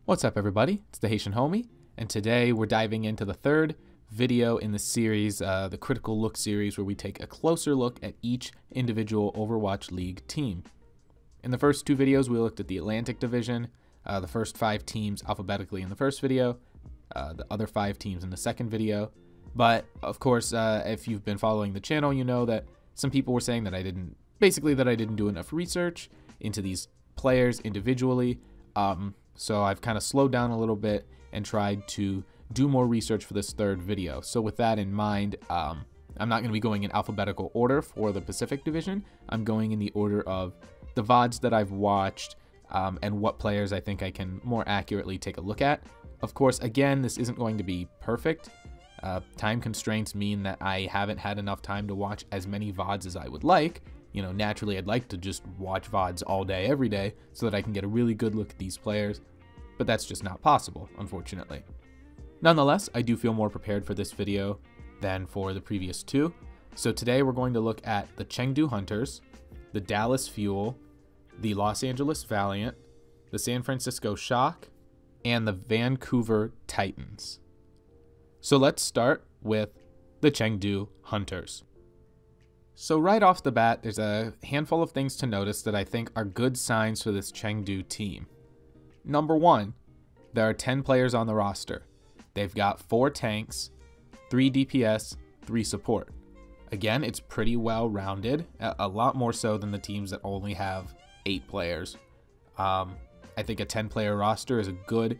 What's up, everybody? It's the Haitian Homie, and today we're diving into the third video in the series, the Critical Look series, where we take a closer look at each individual Overwatch League team. In the first two videos, we looked at the Atlantic Division, the first 5 teams alphabetically in the first video, the other 5 teams in the second video. But, of course, if you've been following the channel, you know that some people were saying that I didn't do enough research into these players individually. So I've kind of slowed down a little bit and tried to do more research for this third video. So with that in mind, I'm not going to be going in alphabetical order for the Pacific Division. I'm going in the order of the VODs that I've watched and what players I think I can more accurately take a look at. Of course, again, this isn't going to be perfect. Time constraints mean that I haven't had enough time to watch as many VODs as I would like. You know, naturally, I'd like to just watch VODs all day, every day, so that I can get a really good look at these players, but that's just not possible, unfortunately. Nonetheless, I do feel more prepared for this video than for the previous two. So today we're going to look at the Chengdu Hunters, the Dallas Fuel, the Los Angeles Valiant, the San Francisco Shock, and the Vancouver Titans. So let's start with the Chengdu Hunters. So right off the bat, there's a handful of things to notice that I think are good signs for this Chengdu team. Number 1, there are 10 players on the roster. They've got 4 tanks, 3 DPS, 3 support. Again, it's pretty well rounded, a lot more so than the teams that only have 8 players. I think a 10-player roster is a good,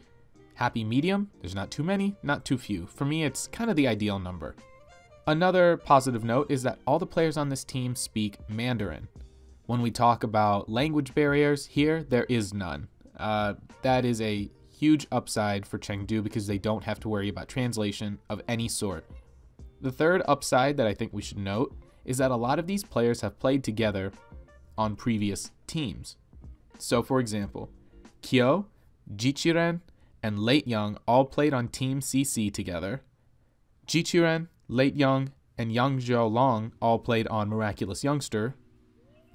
happy medium. There's not too many, not too few. For me, it's kind of the ideal number. Another positive note is that all the players on this team speak Mandarin. When we talk about language barriers here, there is none. That is a huge upside for Chengdu because they don't have to worry about translation of any sort. The third upside that I think we should note is that a lot of these players have played together on previous teams. So for example, Kyo, Jichiren, and Late Young all played on Team CC together. Jichiren, Late Young, and Yang Zhaolong all played on Miraculous Youngster.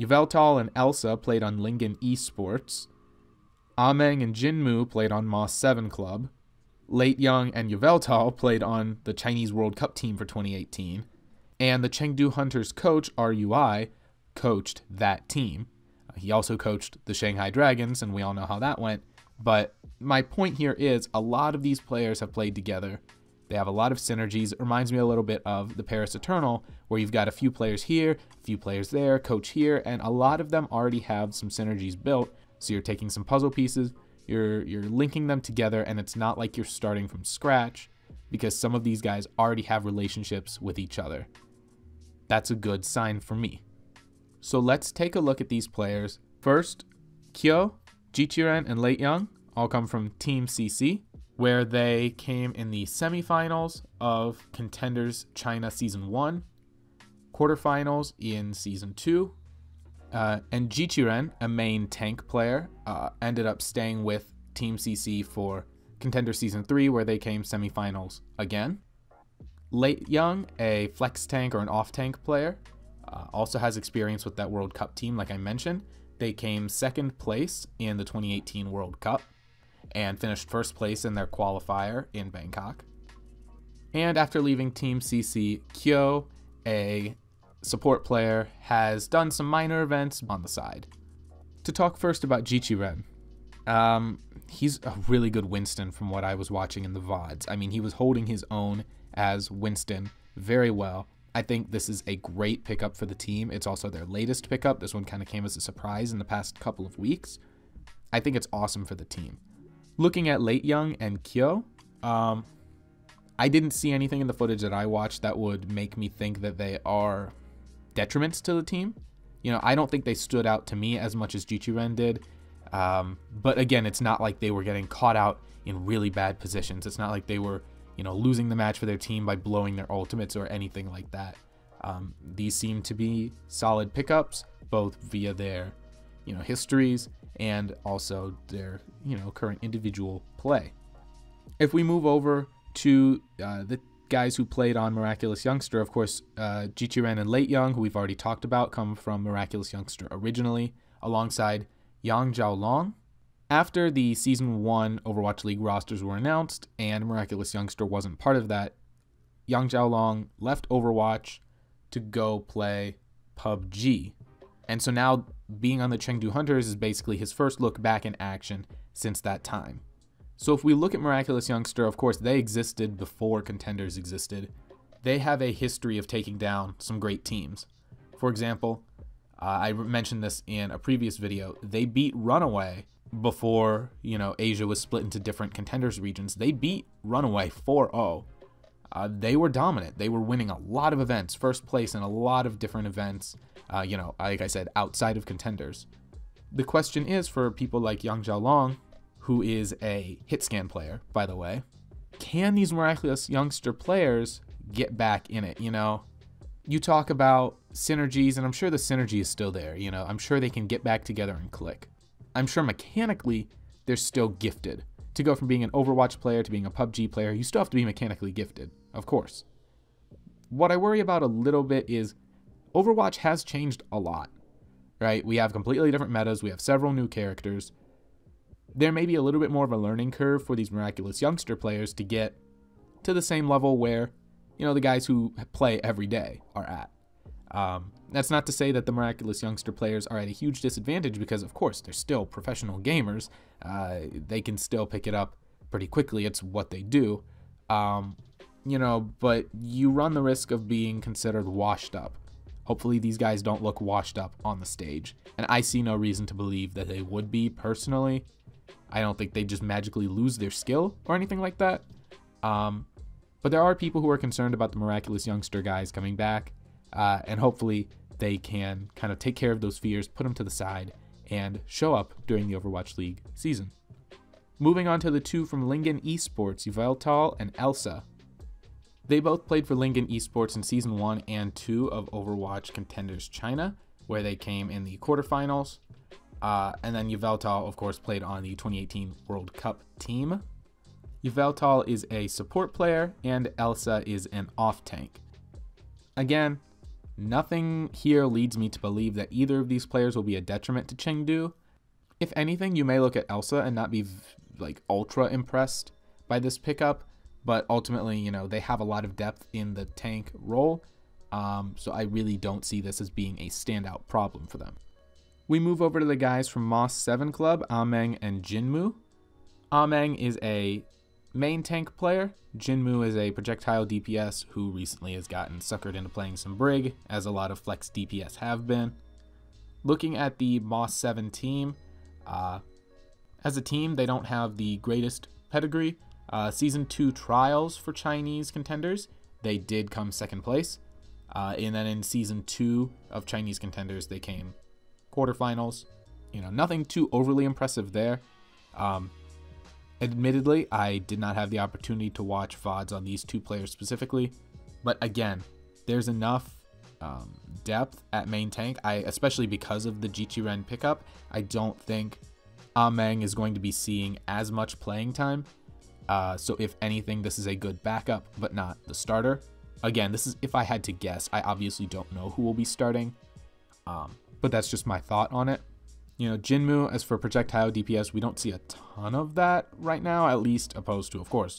Yveltal and Elsa played on Lingen Esports. Ameng and Jinmu played on Moss 7 Club. Late Young and Yveltal played on the Chinese World Cup team for 2018. And the Chengdu Hunters coach, RUI, coached that team. He also coached the Shanghai Dragons, and we all know how that went. But my point here is a lot of these players have played together. They have a lot of synergies. It reminds me a little bit of the Paris Eternal, where you've got a few players here, a few players there, coach here, and a lot of them already have some synergies built. So you're taking some puzzle pieces, you're linking them together, and it's not like you're starting from scratch because some of these guys already have relationships with each other. That's a good sign for me. So let's take a look at these players. First, Kyo, Jichiren, and Late Young all come from Team CC, where they came in the semifinals of Contenders China Season 1, quarterfinals in Season 2, and Jichiren, a main tank player, ended up staying with Team CC for Contender Season 3, where they came semifinals again. Late Young, a flex tank or an off-tank player, also has experience with that World Cup team, like I mentioned. They came 2nd place in the 2018 World Cup and finished 1st place in their qualifier in Bangkok. And after leaving Team CC, Kyo, a support player, has done some minor events on the side. To talk first about Jichiren, he's a really good Winston from what I was watching in the VODs. I mean, he was holding his own as Winston very well. I think this is a great pickup for the team. It's also their latest pickup. This one kind of came as a surprise in the past couple of weeks. I think it's awesome for the team. Looking at Late Young and Kyo, I didn't see anything in the footage that I watched that would make me think that they are detriments to the team. You know, I don't think they stood out to me as much as Jichiren did. But again, it's not like they were getting caught out in really bad positions. It's not like they were, you know, losing the match for their team by blowing their ultimates or anything like that. These seem to be solid pickups, both via their, you know, histories and also their, you know, current individual play. If we move over to the guys who played on Miraculous Youngster, of course, Jichiren and Late Young, who we've already talked about, come from Miraculous Youngster originally, alongside Yang Zhaolong, After the Season 1 Overwatch League rosters were announced and Miraculous Youngster wasn't part of that, Yang Xiaolong left Overwatch to go play PUBG. And so now being on the Chengdu Hunters is basically his first look back in action since that time. So if we look at Miraculous Youngster, of course, they existed before Contenders existed. They have a history of taking down some great teams. For example, I mentioned this in a previous video, they beat Runaway before, Asia was split into different Contenders regions. They beat Runaway 4-0. They were dominant. They were winning a lot of events, first place in a lot of different events, like I said, outside of Contenders. The question is for people like Yang Xiaolong, who is a hit scan player, by the way, can these Miraculous Youngster players get back in it? You talk about synergies, and I'm sure the synergy is still there. I'm sure they can get back together and click. I'm sure mechanically they're still gifted. To go from being an Overwatch player to being a PUBG player, you still have to be mechanically gifted, of course. What I worry about a little bit is Overwatch has changed a lot, right? We have completely different metas. We have several new characters. There may be a little bit more of a learning curve for these Miraculous Youngster players to get to the same level where, the guys who play every day are at. That's not to say that the Miraculous Youngster players are at a huge disadvantage because, of course, they're still professional gamers. They can still pick it up pretty quickly. It's what they do. But you run the risk of being considered washed up. Hopefully these guys don't look washed up on the stage. And I see no reason to believe that they would be, personally. I don't think they just magically lose their skill or anything like that. But there are people who are concerned about the Miraculous Youngster guys coming back. And hopefully they can kind of take care of those fears, put them to the side, and show up during the Overwatch League season. Moving on to the two from Lingen Esports, Yveltal and Elsa. They both played for Lingen Esports in Season 1 and 2 of Overwatch Contenders China, where they came in the quarterfinals. And then Yveltal, of course, played on the 2018 World Cup team. Yveltal is a support player, and Elsa is an off-tank. Again, nothing here leads me to believe that either of these players will be a detriment to Chengdu. If anything, you may look at Elsa and not be ultra impressed by this pickup, but ultimately, they have a lot of depth in the tank role, so I really don't see this as being a standout problem for them. We move over to the guys from Moss 7 Club, Ameng and Jinmu. Ameng is a main tank player. Jinmu is a projectile DPS who recently has gotten suckered into playing some Brig, as a lot of flex DPS have been. Looking at the Moss 7 team, as a team, they don't have the greatest pedigree. Season 2 trials for Chinese Contenders, they did come second place. And then in Season 2 of Chinese Contenders, they came quarterfinals. Nothing too overly impressive there. Admittedly, I did not have the opportunity to watch VODs on these two players specifically, but again, there's enough depth at main tank, especially because of the Jichiren pickup. I don't think Ameng is going to be seeing as much playing time, so if anything, this is a good backup, but not the starter. Again, this is if I had to guess. I obviously don't know who will be starting, but that's just my thought on it. Jinmu, as for projectile DPS, we don't see a ton of that right now, at least opposed to, of course,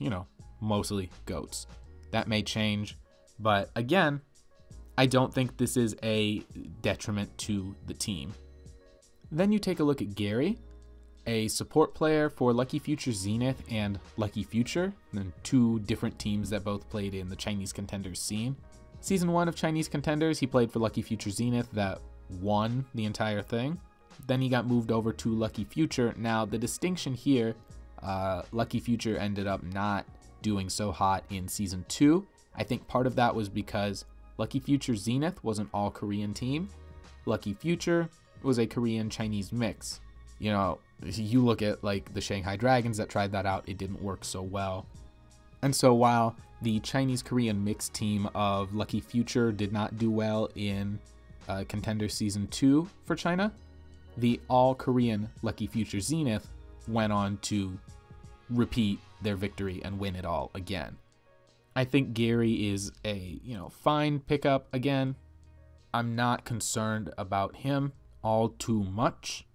mostly goats. That may change, but again, I don't think this is a detriment to the team. Then you take a look at Gary, a support player for Lucky Future Zenith and Lucky Future, and two different teams that both played in the Chinese Contenders scene. Season 1 of Chinese Contenders, he played for Lucky Future Zenith that won the entire thing. Then he got moved over to Lucky Future. Now, the distinction here, Lucky Future ended up not doing so hot in Season 2. I think part of that was because Lucky Future Zenith was an all-Korean team. Lucky Future was a Korean-Chinese mix. You look at the Shanghai Dragons that tried that out, it didn't work so well. And so while the Chinese-Korean mixed team of Lucky Future did not do well in Contender Season 2 for China, the all-Korean Lucky Future Zenith went on to repeat their victory and win it all again. I think Gary is a, fine pickup again. I'm not concerned about him all too much.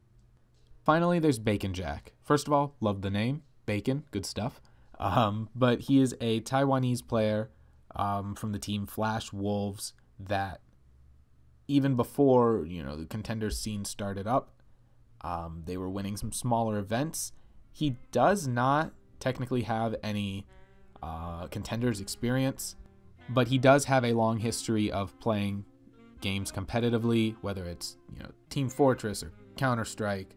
Finally, there's Bacon Jack. First of all, love the name. Bacon, good stuff. But he is a Taiwanese player from the team Flash Wolves that even before, the contenders scene started up, they were winning some smaller events. He does not technically have any contenders experience, but he does have a long history of playing games competitively, whether it's, Team Fortress or Counter-Strike.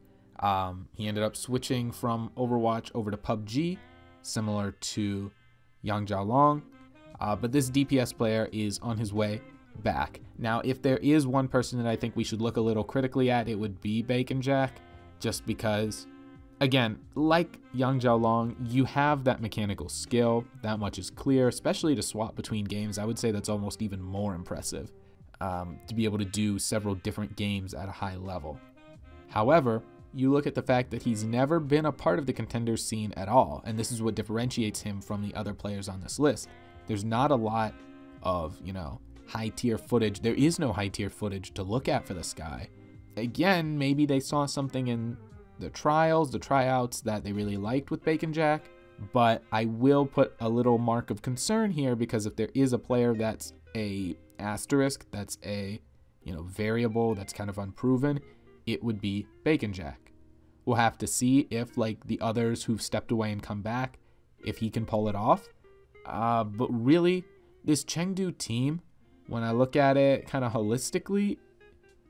He ended up switching from Overwatch over to PUBG, similar to Yang Jiaolong. But this DPS player is on his way back. Now, if there is one person that I think we should look a little critically at, it would be Bacon Jack, just because, again, like Yang Jiaolong, you have that mechanical skill. That much is clear, especially to swap between games. I would say that's almost even more impressive, to be able to do several different games at a high level. However, you look at the fact that he's never been a part of the contenders scene at all, and this is what differentiates him from the other players on this list. There's not a lot of, high-tier footage. There is no high-tier footage to look at for this guy. Again, maybe they saw something in the trials, the tryouts that they really liked with Bacon Jack, but I will put a little mark of concern here, because if there is a player that's a asterisk, that's a, variable that's kind of unproven, it would be Bacon Jack. We'll have to see if, like the others who've stepped away and come back, if he can pull it off. But really, this Chengdu team, when I look at it kind of holistically,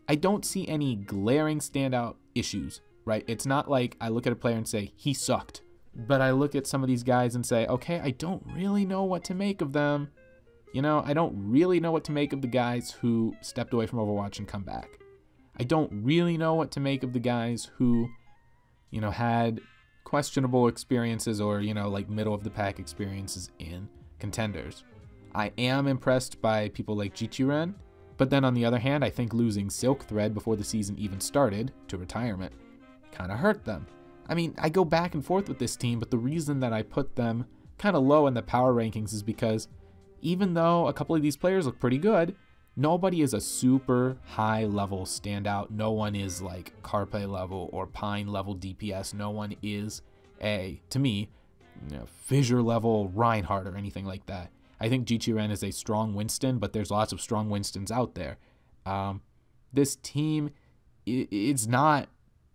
I don't see any glaring standout issues, right? It's not like I look at a player and say, he sucked. But I look at some of these guys and say, okay, I don't really know what to make of them. I don't really know what to make of the guys who stepped away from Overwatch and come back. I don't really know what to make of the guys who, had questionable experiences or, like middle of the pack experiences in contenders. I am impressed by people like Jichiren, but then on the other hand, I think losing Silk Thread before the season even started to retirement kind of hurt them. I mean, I go back and forth with this team, but the reason that I put them kind of low in the power rankings is because even though a couple of these players look pretty good, nobody is a super high level standout. No one is like Carpe level or Pine level DPS. No one is to me, Fissure level Reinhardt or anything like that. I think Jichiren is a strong Winston, but there's lots of strong Winstons out there. This team, it's not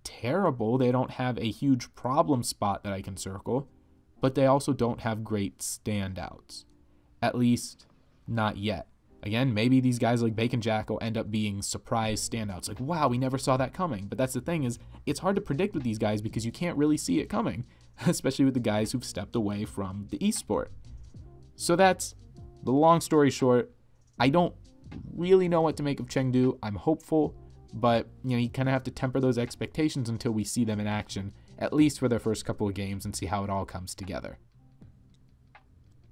terrible. They don't have a huge problem spot that I can circle, but they also don't have great standouts. At least, not yet. Again, maybe these guys like Bacon Jack will end up being surprise standouts. Like, wow, we never saw that coming. But that's the thing, is it's hard to predict with these guys because you can't really see it coming, especially with the guys who've stepped away from the esport. So that's the long story short. I don't really know what to make of Chengdu. I'm hopeful, but you kind of have to temper those expectations until we see them in action, at least for their first couple of games, and see how it all comes together.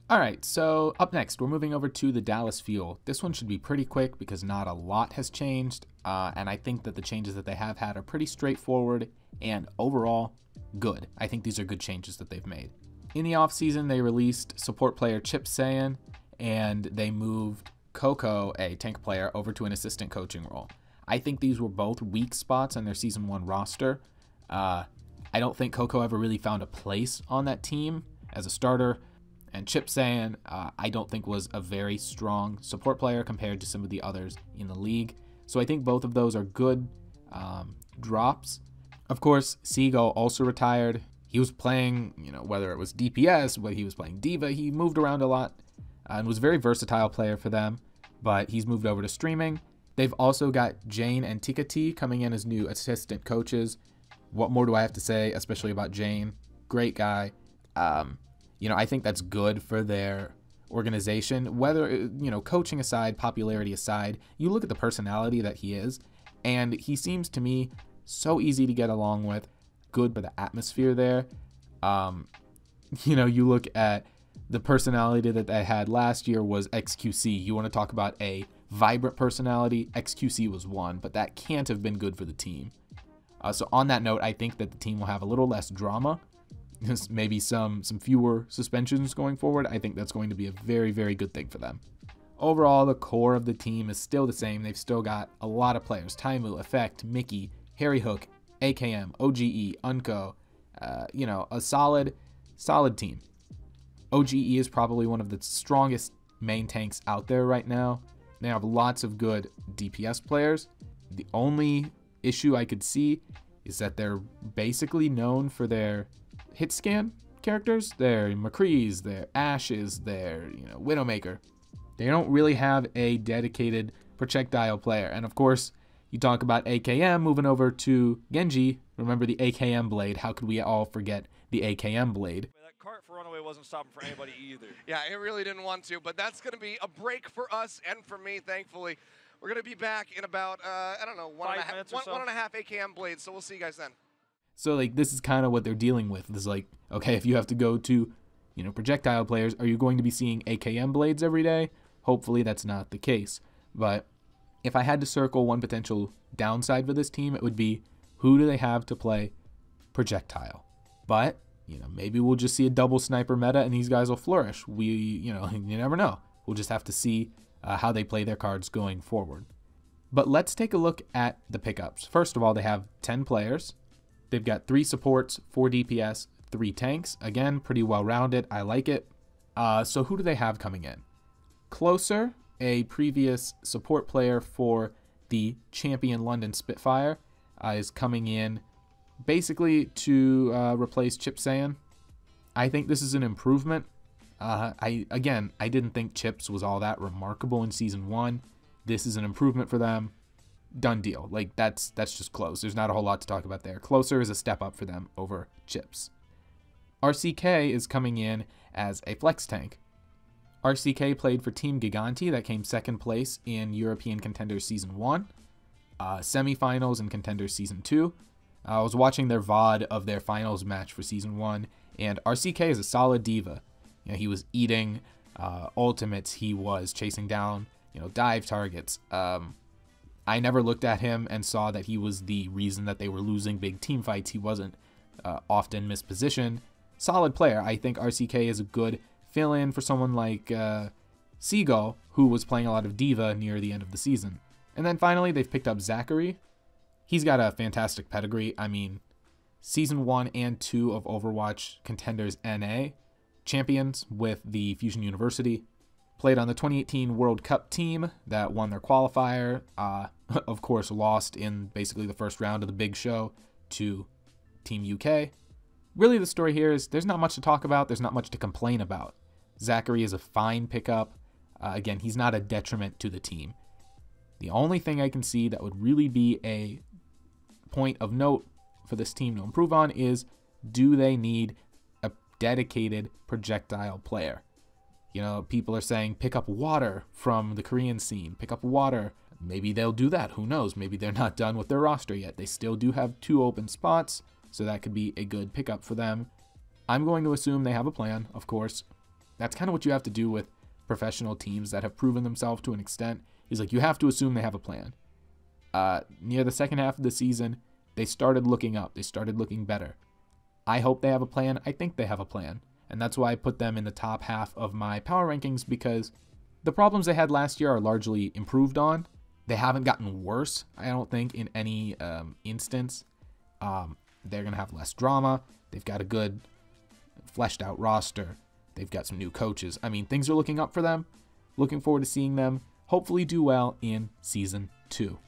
Alright, so up next, we're moving over to the Dallas Fuel. This one should be pretty quick because not a lot has changed, and I think that the changes that they have had are pretty straightforward and overall good. I think these are good changes that they've made. In the offseason, they released support player Chip Sayan, and they moved Coco, a tank player, over to an assistant coaching role. I think these were both weak spots on their Season 1 roster. I don't think Coco ever really found a place on that team as a starter. And Chip Sayan, I don't think was a very strong support player compared to some of the others in the league. So I think both of those are good drops. Of course, Seagull also retired. He was playing, whether it was DPS, whether he was playing Diva, he moved around a lot and was a very versatile player for them, but he's moved over to streaming. They've also got Jane and Tikati coming in as new assistant coaches. What more do I have to say, especially about Jane? Great guy. I think that's good for their organization. Whether, coaching aside, popularity aside, you look at the personality that he is, and he seems to me so easy to get along with, good for the atmosphere there. You look at the personality that they had last year was XQC. You want to talk about a vibrant personality, XQC was one, but that can't have been good for the team. So on that note, I think that the team will have a little less drama, maybe some fewer suspensions going forward. I think that's going to be a very, very good thing for them. Overall, the core of the team is still the same. They've still got a lot of players: Taimu, Effect, Mickey, Harry Hook, AKM, OGE, Unco, you know, a solid team. OGE is probably one of the strongest main tanks out there right now. They have lots of good DPS players. The only issue I could see is that they're basically known for their hit scan characters. Their McCree's, their Ashes, their, you know, Widowmaker. They don't really have a dedicated projectile player. And of course, you talk about AKM moving over to Genji. Remember the AKM blade. How could we all forget the AKM blade? That cart for Runaway wasn't stopping for anybody either. Yeah, it really didn't want to, but that's going to be a break for us and for me, thankfully. We're going to be back in about, I don't know, one and a half AKM blades, so we'll see you guys then. So, like, this is kind of what they're dealing with. It's like, okay, if you have to go to, you know, projectile players, are you going to be seeing AKM blades every day? Hopefully that's not the case. But if I had to circle one potential downside for this team, it would be, who do they have to play projectile? But, you know, maybe we'll just see a double sniper meta and these guys will flourish. You know, you never know. We'll just have to see how they play their cards going forward. But let's take a look at the pickups. First of all, they have 10 players. They've got 3 supports, 4 DPS, 3 tanks. Again, pretty well-rounded. I like it. So who do they have coming in? Closer, a previous support player for the champion London Spitfire, is coming in basically to replace Chip Sayan. I think this is an improvement. I didn't think Chips was all that remarkable in Season 1. This is an improvement for them. Done deal. Like, that's just close. There's not a whole lot to talk about there. Closer is a step up for them over Chips. RCK is coming in as a flex tank. RCK played for Team Giganti that came 2nd place in European Contenders Season 1, semifinals in Contenders Season 2. I was watching their VOD of their finals match for Season 1, and RCK is a solid diva. You know, he was eating ultimates, he was chasing down, you know, dive targets. I never looked at him and saw that he was the reason that they were losing big team fights. He wasn't often mispositioned. Solid player. I think RCK is a good fill-in for someone like Seagull, who was playing a lot of diva near the end of the season. And then finally, they've picked up Zachary. He's got a fantastic pedigree. I mean, Season 1 and 2 of Overwatch Contenders NA, champions with the Fusion University, played on the 2018 World Cup team that won their qualifier, of course lost in basically the first round of the big show to Team UK. Really, the story here is there's not much to talk about, there's not much to complain about. Zachary is a fine pickup. Again, he's not a detriment to the team. The only thing I can see that would really be a point of note for this team to improve on is, do they need a dedicated projectile player? You know, people are saying pick up water from the Korean scene, pick up water. Maybe they'll do that, who knows? Maybe they're not done with their roster yet. They still do have 2 open spots, so that could be a good pickup for them. I'm going to assume they have a plan, of course. That's kind of what you have to do with professional teams that have proven themselves to an extent, is like you have to assume they have a plan. Near the second half of the season, they started looking up. They started looking better. I hope they have a plan. I think they have a plan. And that's why I put them in the top half of my power rankings, because the problems they had last year are largely improved on. They haven't gotten worse, I don't think, in any instance. They're going to have less drama. They've got a good, fleshed out roster. They've got some new coaches. I mean, things are looking up for them. Looking forward to seeing them hopefully do well in Season 2.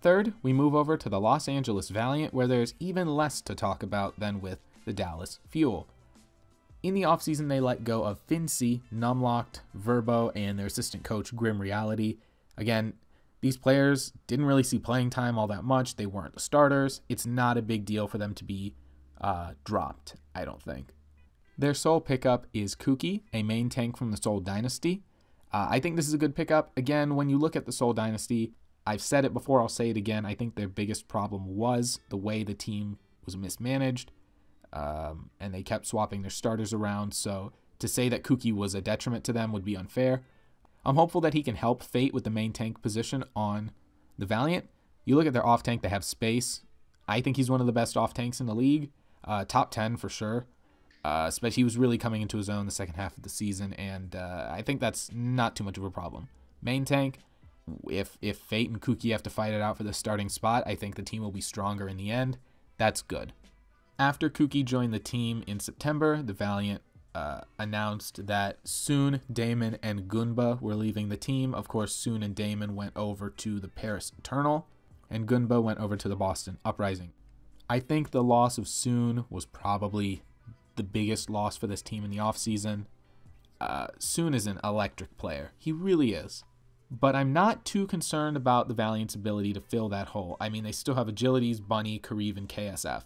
Third, we move over to the Los Angeles Valiant, where there's even less to talk about than with the Dallas Fuel. In the offseason, they let go of Fincy, Numlocked, Verbo, and their assistant coach, Grim Reality. Again, these players didn't really see playing time all that much. They weren't the starters. It's not a big deal for them to be dropped, I don't think. Their sole pickup is Kuki, a main tank from the Soul Dynasty. I think this is a good pickup. Again, when you look at the Soul Dynasty, I've said it before, I'll say it again. I think their biggest problem was the way the team was mismanaged, and they kept swapping their starters around. So to say that Kuki was a detriment to them would be unfair. I'm hopeful that he can help Fate with the main tank position on the Valiant. You look at their off tank, they have Space. I think he's one of the best off tanks in the league. Top 10 for sure. Especially he was really coming into his own the second half of the season, and I think that's not too much of a problem. Main tank, if Fate and Kuki have to fight it out for the starting spot, I think the team will be stronger in the end. That's good. After Kuki joined the team in September, the Valiant announced that Soon, Damon, and Gunba were leaving the team. Of course, Soon and Damon went over to the Paris Eternal, and Gunba went over to the Boston Uprising. I think the loss of Soon was probably the biggest loss for this team in the offseason. Soon is an electric player. He really is. But I'm not too concerned about the Valiant's ability to fill that hole. I mean, they still have Agilities, Bunny, Kariv, and KSF.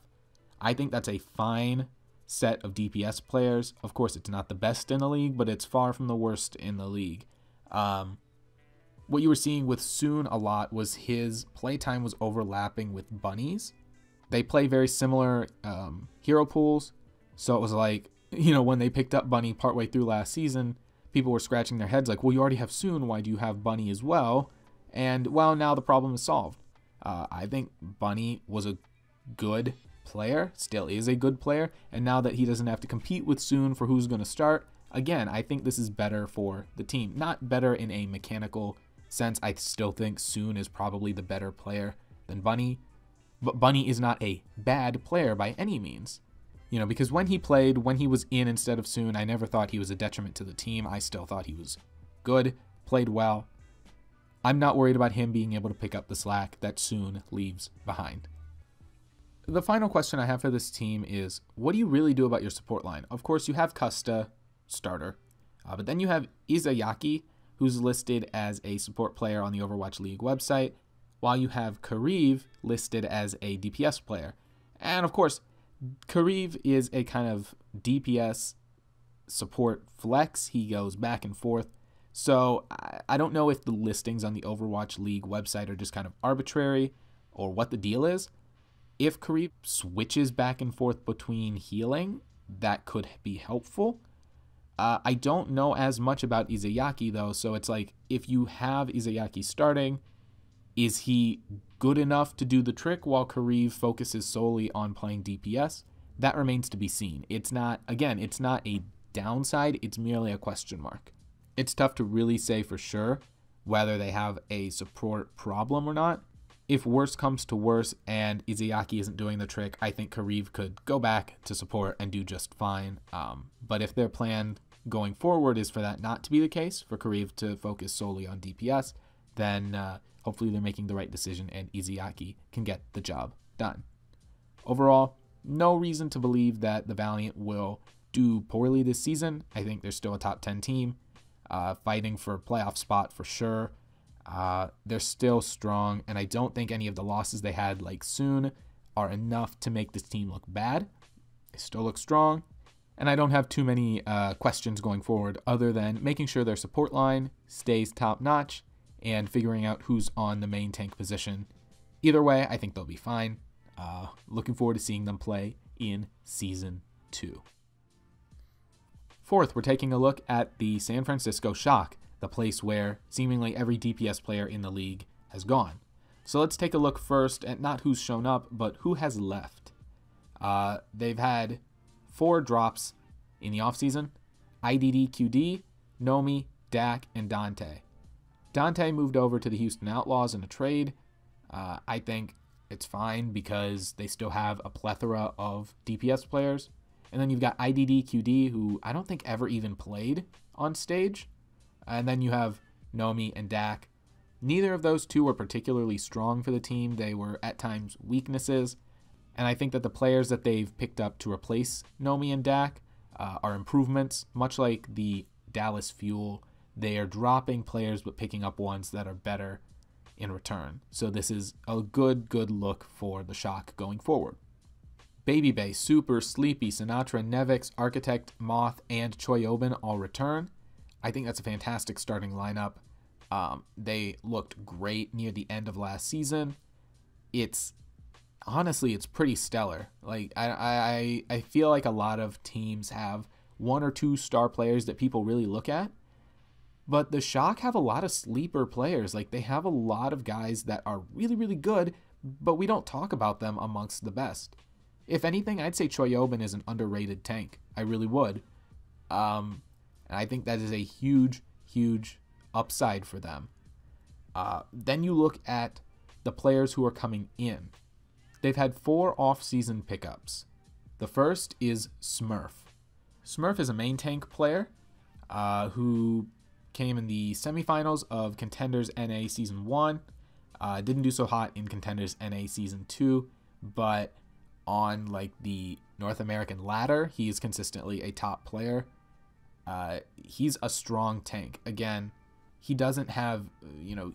I think that's a fine set of DPS players. Of course, it's not the best in the league, but it's far from the worst in the league. What you were seeing with Soon a lot was his playtime was overlapping with Bunny's. They play very similar hero pools, so it was like, you know, when they picked up Bunny partway through last season, people were scratching their heads like, well, you already have Soon, why do you have Bunny as well? And, well, now the problem is solved. I think Bunny was a good player, still is a good player, and now that he doesn't have to compete with Soon for who's going to start, again, I think this is better for the team. Not better in a mechanical sense. I still think Soon is probably the better player than Bunny, but Bunny is not a bad player by any means. You know, because when he played, when he was in instead of Soon, I never thought he was a detriment to the team. I still thought he was good, played well. I'm not worried about him being able to pick up the slack that Soon leaves behind. The final question I have for this team is, what do you really do about your support line? Of course, you have Kusta, starter, but then you have Izayaki, who's listed as a support player on the Overwatch League website, while you have Kariv listed as a DPS player. And of course, Kariv is a kind of DPS support flex. He goes back and forth. So I don't know if the listings on the Overwatch League website are just kind of arbitrary or what the deal is. If Kariv switches back and forth between healing, that could be helpful. I don't know as much about Izayaki though, so it's like, if you have Izayaki starting, is he good enough to do the trick while Kariv focuses solely on playing DPS? That remains to be seen. It's not, again, it's not a downside, it's merely a question mark. It's tough to really say for sure whether they have a support problem or not. If worse comes to worse and Izayaki isn't doing the trick, I think Kariv could go back to support and do just fine. But if their plan going forward is for that not to be the case, for Kariv to focus solely on DPS, then hopefully they're making the right decision and Izayaki can get the job done. Overall, no reason to believe that the Valiant will do poorly this season. I think they're still a top 10 team, fighting for a playoff spot for sure. They're still strong, and I don't think any of the losses they had, like Soon, are enough to make this team look bad. They still look strong, and I don't have too many questions going forward other than making sure their support line stays top-notch and figuring out who's on the main tank position. Either way, I think they'll be fine. Looking forward to seeing them play in Season 2. Fourth, we're taking a look at the San Francisco Shock, the place where seemingly every DPS player in the league has gone. So let's take a look first at not who's shown up, but who has left. They've had 4 drops in the offseason: IDD, QD, Nomi, Dak, and Dante. Dante moved over to the Houston Outlaws in a trade. I think it's fine because they still have a plethora of DPS players. And then you've got IDD, QD, who I don't think ever even played on stage. And then you have Nomi and Dak. Neither of those two were particularly strong for the team. They were at times weaknesses. And I think that the players that they've picked up to replace Nomi and Dak are improvements. Much like the Dallas Fuel, they are dropping players but picking up ones that are better in return. So this is a good look for the Shock going forward. Baby Bay, Super, Sleepy, Sinatra, Nevix, Architect, Moth, and Choyobin all return. I think that's a fantastic starting lineup. They looked great near the end of last season. Honestly, it's pretty stellar. Like I feel like a lot of teams have 1 or 2 star players that people really look at, but the Shock have a lot of sleeper players. Like, they have a lot of guys that are really good, but we don't talk about them amongst the best. If anything, I'd say Choyobin is an underrated tank. I really would. And I think that is a huge upside for them. Then you look at the players who are coming in. They've had 4 off-season pickups. The first is Smurf. Smurf is a main tank player who came in the semifinals of Contenders NA Season 1. Didn't do so hot in Contenders NA Season 2, but on like the North American ladder, he is consistently a top player. He's a strong tank. Again, he doesn't have,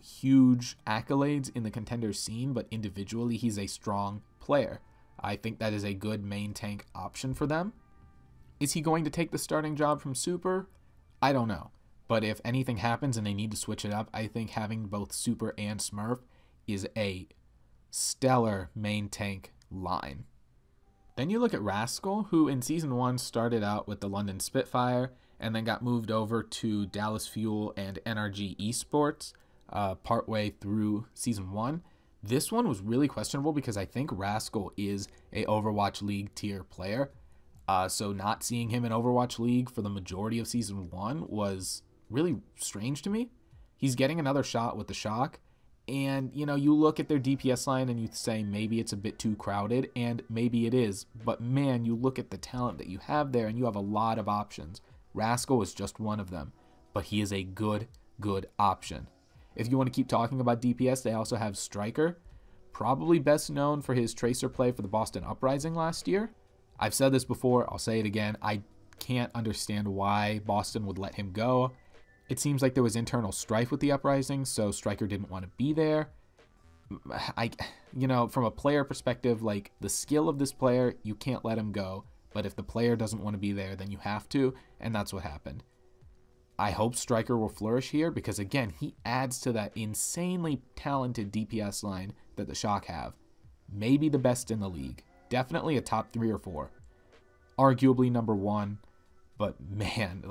huge accolades in the Contenders scene, but individually he's a strong player. I think that is a good main tank option for them. Is he going to take the starting job from Super? I don't know. But if anything happens and they need to switch it up, I think having both Super and Smurf is a stellar main tank line. Then you look at Rascal, who in Season 1 started out with the London Spitfire and then got moved over to Dallas Fuel and NRG Esports partway through Season 1. This one was really questionable because I think Rascal is a Overwatch League tier player. So not seeing him in Overwatch League for the majority of Season 1 was really strange to me. He's getting another shot with the Shock. And, you look at their DPS line and you say maybe it's a bit too crowded, and maybe it is. But man, you look at the talent that you have there and you have a lot of options. Rascal is just one of them, but he is a good option. If you want to keep talking about DPS, they also have Striker, probably best known for his Tracer play for the Boston Uprising last year. I've said this before, I'll say it again. I can't understand why Boston would let him go. It seems like there was internal strife with the Uprising, so Striker didn't want to be there. From a player perspective, like the skill of this player, you can't let him go. But if the player doesn't want to be there, then you have to, and that's what happened. I hope Striker will flourish here because, again, he adds to that insanely talented DPS line that the Shock have. Maybe the best in the league. Definitely a top 3 or 4. Arguably number 1. But, man,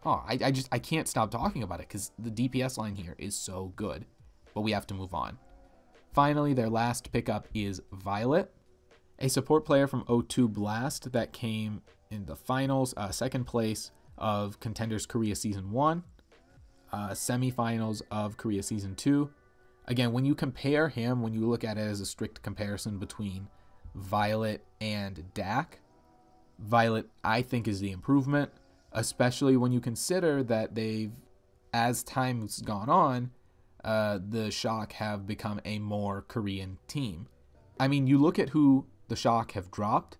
I can't stop talking about it because the DPS line here is so good. But we have to move on. Finally, their last pickup is Violet, a support player from O2 Blast that came in the finals, second place of Contenders Korea Season 1, semifinals of Korea Season 2. Again, when you compare him, when you look at it as a strict comparison between Violet and Dak, Violet, I think, is the improvement, especially when you consider that as time's gone on, the Shock have become a more Korean team. I mean, you look at who the Shock have dropped.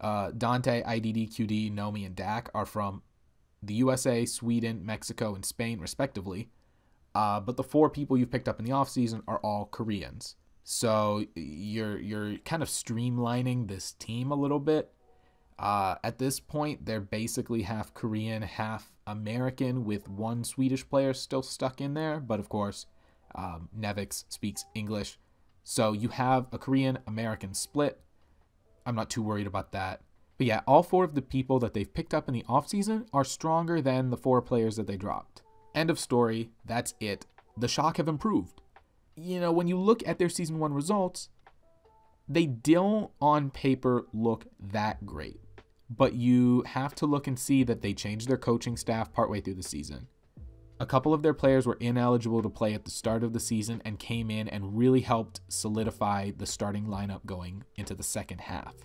Dante, IDD, QD, Nomi, and Dak are from the USA, Sweden, Mexico, and Spain, respectively. But the 4 people you've picked up in the offseason are all Koreans. So you're kind of streamlining this team a little bit. At this point, they're basically half Korean, half American, with 1 Swedish player still stuck in there. But of course, Nevix speaks English. So you have a Korean-American split. I'm not too worried about that. But yeah, all 4 of the people that they've picked up in the offseason are stronger than the 4 players that they dropped. End of story. That's it. The Shock have improved. When you look at their Season 1 results, they don't on paper look that great. But you have to look and see that they changed their coaching staff partway through the season. A couple of their players were ineligible to play at the start of the season and came in and really helped solidify the starting lineup going into the second half.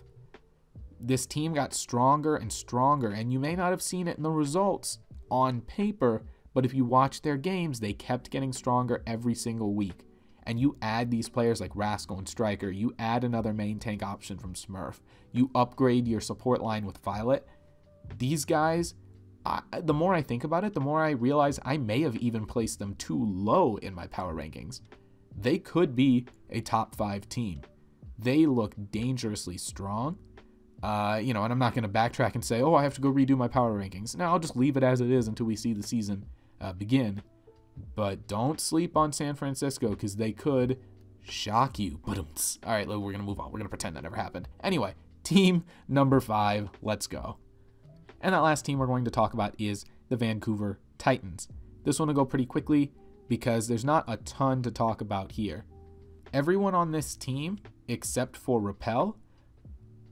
This team got stronger and stronger, and you may not have seen it in the results on paper, but if you watch their games, they kept getting stronger every single week. And you add these players like Rascal and Striker, you add another main tank option from Smurf, you upgrade your support line with Violet. These guys, the more I think about it, the more I realize I may have even placed them too low in my power rankings. They could be a top 5 team. They look dangerously strong. And I'm not going to backtrack and say, oh, I have to go redo my power rankings. No, I'll just leave it as it is until we see the season begin. But don't sleep on San Francisco because they could shock you. All right, we're going to move on. We're going to pretend that never happened. Anyway, team number 5, let's go. And that last team we're going to talk about is the Vancouver Titans. This one will go pretty quickly because there's not a ton to talk about here. Everyone on this team, except for Repel,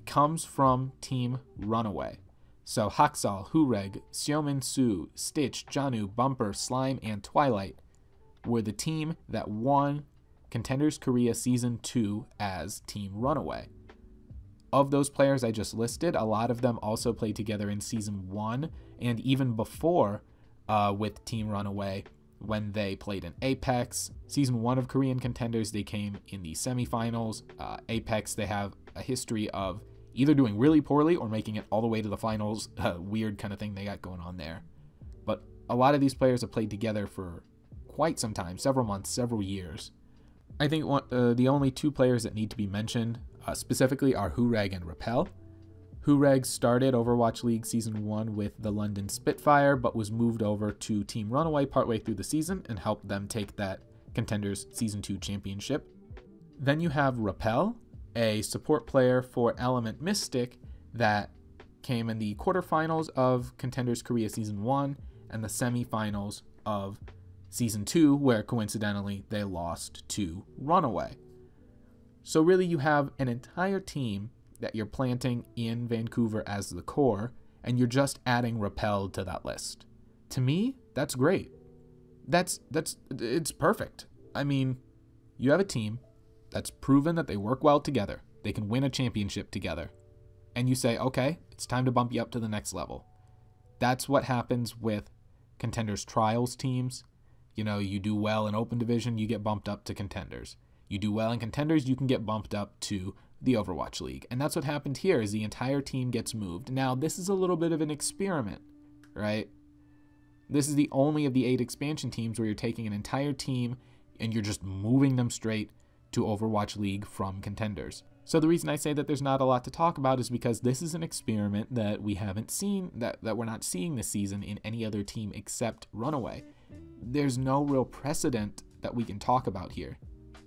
comes from Team Runaway. So Haksal, Hureg, Xiaomin Su, Stitch, Janu, Bumper, Slime, and Twilight were the team that won Contenders Korea Season 2 as Team Runaway. Of those players I just listed, a lot of them also played together in Season 1 and even before with Team Runaway when they played in Apex. Season 1 of Korean Contenders, they came in the semifinals. Apex, they have a history of either doing really poorly or making it all the way to the finals. Weird kind of thing they got going on there. But a lot of these players have played together for quite some time, several months, several years. I think the only two players that need to be mentioned specifically are Hureg and Repel. Hureg started Overwatch League Season 1 with the London Spitfire, but was moved over to Team Runaway partway through the season and helped them take that Contenders Season 2 championship. Then you have Repel, a support player for Element Mystic that came in the quarterfinals of Contenders Korea Season 1 and the semifinals of Season 2, where coincidentally they lost to Runaway. So really you have an entire team that you're planting in Vancouver as the core, and you're just adding Repel to that list. To me, that's great. It's perfect. I mean, you have a team that's proven that they work well together. They can win a championship together. And you say, okay, it's time to bump you up to the next level. That's what happens with Contenders Trials teams. You know, you do well in Open Division, you get bumped up to Contenders. You do well in Contenders, you can get bumped up to the Overwatch League. And that's what happened here, is the entire team gets moved. Now, this is a little bit of an experiment, right? This is the only of the 8 expansion teams where you're taking an entire team and you're just moving them straight to Overwatch League from Contenders. So the reason I say that there's not a lot to talk about is because this is an experiment that we haven't seen, that we're not seeing this season in any other team except Runaway. There's no real precedent that we can talk about here.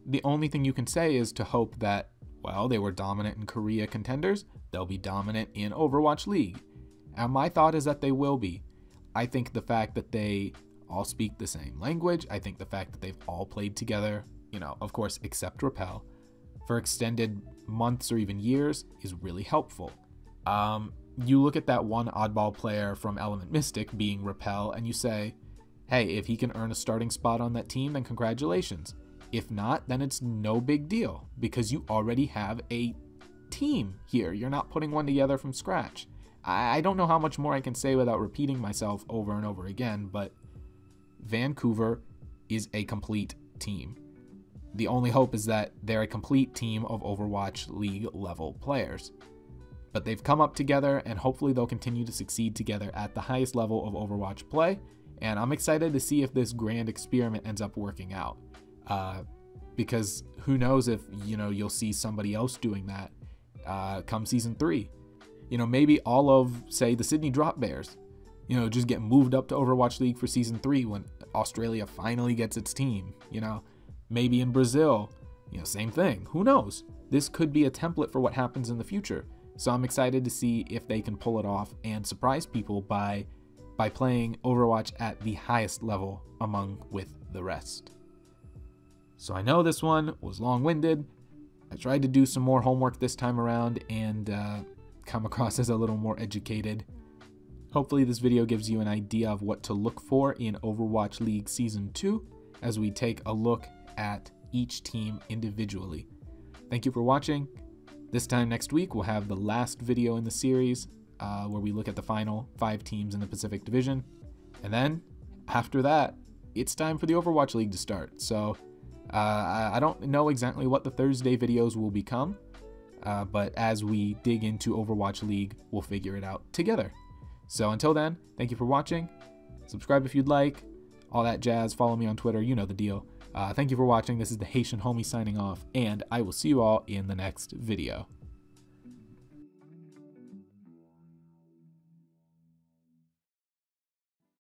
The only thing you can say is to hope that, well, they were dominant in Korea Contenders, they'll be dominant in Overwatch League. And my thought is that they will be. I think the fact that they all speak the same language, I think the fact that they've all played together, you know, of course, except Repel, for extended months or even years is really helpful. You look at that one oddball player from Element Mystic being Repel and you say, hey, if he can earn a starting spot on that team, then congratulations. If not, then it's no big deal because you already have a team here. You're not putting one together from scratch. I don't know how much more I can say without repeating myself over and over again, but Vancouver is a complete team. The only hope is that they're a complete team of Overwatch League level players. But they've come up together and hopefully they'll continue to succeed together at the highest level of Overwatch play. And I'm excited to see if this grand experiment ends up working out. Because who knows if, you know, you'll see somebody else doing that come Season 3. You know, maybe all of, say, the Sydney Drop Bears, you know, just get moved up to Overwatch League for Season 3 when Australia finally gets its team, you know. Maybe in Brazil, you know, same thing. Who knows? This could be a template for what happens in the future. So I'm excited to see if they can pull it off and surprise people by playing Overwatch at the highest level with the rest. So I know this one was long-winded. I tried to do some more homework this time around and come across as a little more educated. Hopefully this video gives you an idea of what to look for in Overwatch League Season 2 as we take a look at each team individually. Thank you for watching. This time next week we'll have the last video in the series where we look at the final 5 teams in the Pacific Division. And then after that, it's time for the Overwatch League to start. So I don't know exactly what the Thursday videos will become, but as we dig into Overwatch League, we'll figure it out together. So until then, thank you for watching. Subscribe if you'd like. All that jazz. Follow me on Twitter. You know the deal. Thank you for watching. This is the Haitian Homie signing off, and I will see you all in the next video.